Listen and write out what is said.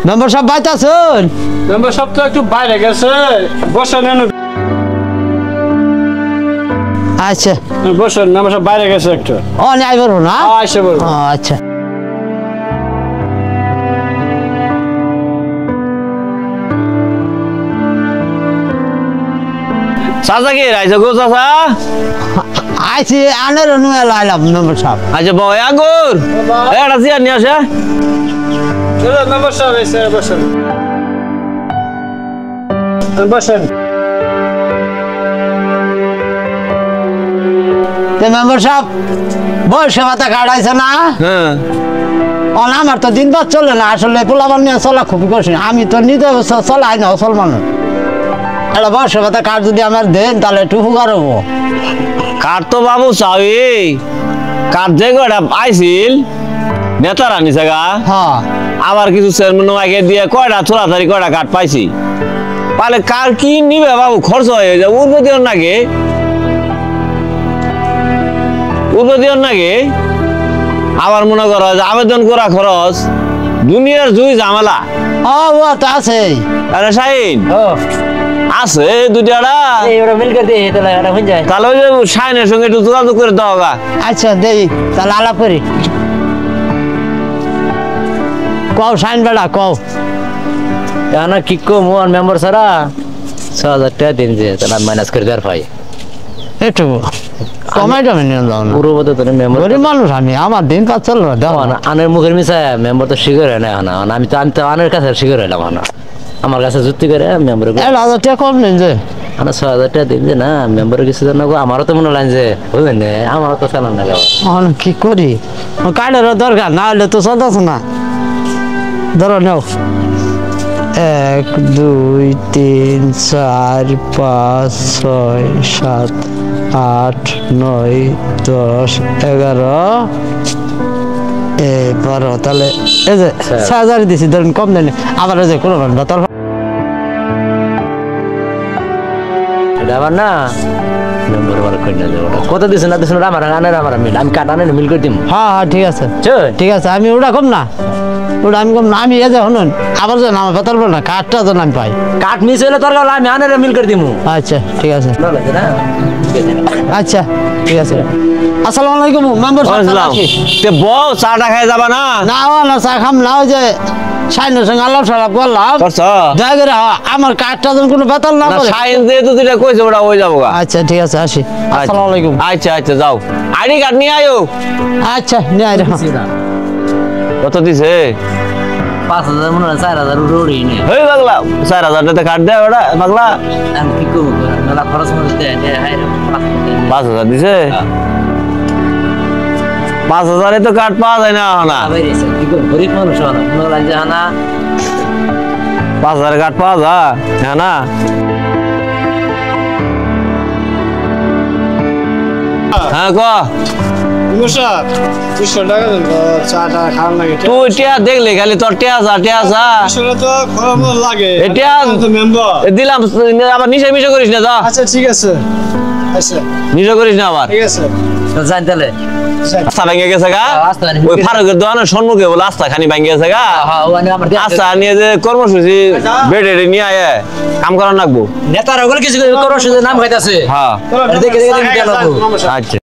Member সাহেব বাইতে আছেন? মেম্বার সাহেব তো একটু বাইরে গেছে, বসেন এনে। আচ্ছা বসেন, মেম্বার সাহেব বাইরে গেছে একটু। ও নাই বলবো না? আইসে বলবো। আচ্ছা চাচা কি রাইছে গো চাচা? আইছি আনের নুয়ে লাইলাম মেম্বার সাহেব। আচ্ছা বয় আগুর এটা চেয়ার নিয়ে আসে। চলো মেম্বার সাহেব এসে বসেন। বসেন। মেম্বার সাহেব বয়সে মাথা কাটাইছে না? হ্যাঁ আমার তো দিন বাদ চলে না, আসলে পোলাবার নিয়ে চলা খুবই কঠিন। আমি তো নিজে চলাই না অসল মানুষ। একটা বয়সে মাথা কাঠ যদি আমার দেন তাহলে একটু হুগার হবো। কাঠ তো বাবু চাই কাঠ যে কয়টা আইছিল নেতারা নিছে গা। হ্যাঁ আবার কিছু চেয়ারম্যান আগে দিয়ে কয়টা ছোড়াছাড়ি কয়টা কাঠ পাইছি। পালে কার কি নিবে বাবু, খরচ হয়ে যায় উদ্বোধন নাকি আবার মনে করো যে আবেদন করা খরচ দুনিয়ার জুই ঝামেলা। ও তো আছে। আরে শাহিন আছে দুইটা তাহলে ওই যে শাহিনের সঙ্গে একটু যোগাযোগ করে দাও গা। আচ্ছা দেই তাহলে আলাপ করি। কও সাইন বেড়া কও। না কি কম আর মেম্বার সারা ৬০০০ টাকা দিন যে তাহলে মাইনাস করে দেওয়ার পাই একটু কমাই যাবে নিয়ে যাও না। পুরো বলতে তোর মেম্বার গরিব মানুষ আমি, আমার দিন পাঁচ চল দেওয়া না। আনের মুখের মিশা মেম্বার তো শিখর হয় না এখন। আমি তো আনের কাছে শিখর হইলাম এখন। আমার কাছে যুক্তি করে মেম্বার ১,০০০ টাকা কম নেন যে। ৬০০০ টাকা দিন যে না মেম্বারের কিছু জানো আমারও তো মনে হয় যে বুঝলেন আমারও তো চালান না কি করি, কার্ডেরও দরকার না হলে তো চলতেছে না। ধরো নাও ১ ২ ৩ ৪ ৫ ৬ ৭ ৮ ৯ ১০ ১১ 12 তাহলে এই যে ৬,০০০ দিছি ধরেন, কম দেন আবার এই যে কোনো বেতন আবার না কত দিছে না দিছে আমার আনের আমার মিল আমি কাটানের মিল করে দিম। হ্যাঁ হ্যাঁ ঠিক আছে ঠিক আছে, আমি ওটা কম না, ওটা আমি কম না। আমি এই যে শুনুন আবার যেন আমার বেতন না কাঠটা যেন আমি পাই। কাঠ মিস হলে তোর আমি আনের মিল করে দিম। আচ্ছা ঠিক আছে আচ্ছা ঠিক আছে। আসসালামু আলাইকুম মেম্বার সাহেব। বউ চাটা খাই যাবা না? না না চা খাম না, ওই যে সাইনের সঙ্গে আলাপ সালাপ করলাম। দয়া করে আমার কাঠটা যেন কোনো বেতন না করে। সাইন যেহেতু দুইটা কইছে ওটা হয়ে যাবো। আচ্ছা ঠিক আছে আসি। আসসালামু আলাইকুম। আচ্ছা আচ্ছা যাও, আইডি কার্ড নিয়ে আয়ো। আচ্ছা নিয়ে আয়। কত দিছে? ৫,০০০ মনে হয় ৪,০০০ উড়ি নেই। এই পাগলা ৪,০০০ টাকা কাট দেয় ওটা পাগলা। আমি কি করবো মেলা খরচ দেয় ৫,০০০ দিছে? ৫,০০০ তো কাঠ পাওয়া যায় না না। কি করবো গরিব মানুষ মনে লাগে না ৫,০০০ কাঠ পাওয়া যায় হ্যাঁ না। হ্যাঁ ক মেম্বার সাহেব ২০০ টাকা দেন, চাটা খাওয়ার লাগে। তুই টিয়া দেখলি খালি তোর টিয়া যা আসলে তো খরচ লাগে। এটা তো মেম্বার দিলাম আবার নিশা মিশা করিস না। যা আচ্ছা ঠিক আছে। আচ্ছা নিশা করিস না আবার। ঠিক আছে জানি তাহলে আস্তা ভেঙে গেছে গা। ওই ফারুকের দোকানের সম্মুখে বলে আস্তা খানি ভেঙে গেছে গা। আস্তা নিয়ে যে কর্মসূচি বেডে নিয়ে আয় কাম করার লাগবো। নেতারা কিছু কর্মসূচি নাম খাইতেছে। হ্যাঁ দেখে দেখে আচ্ছা।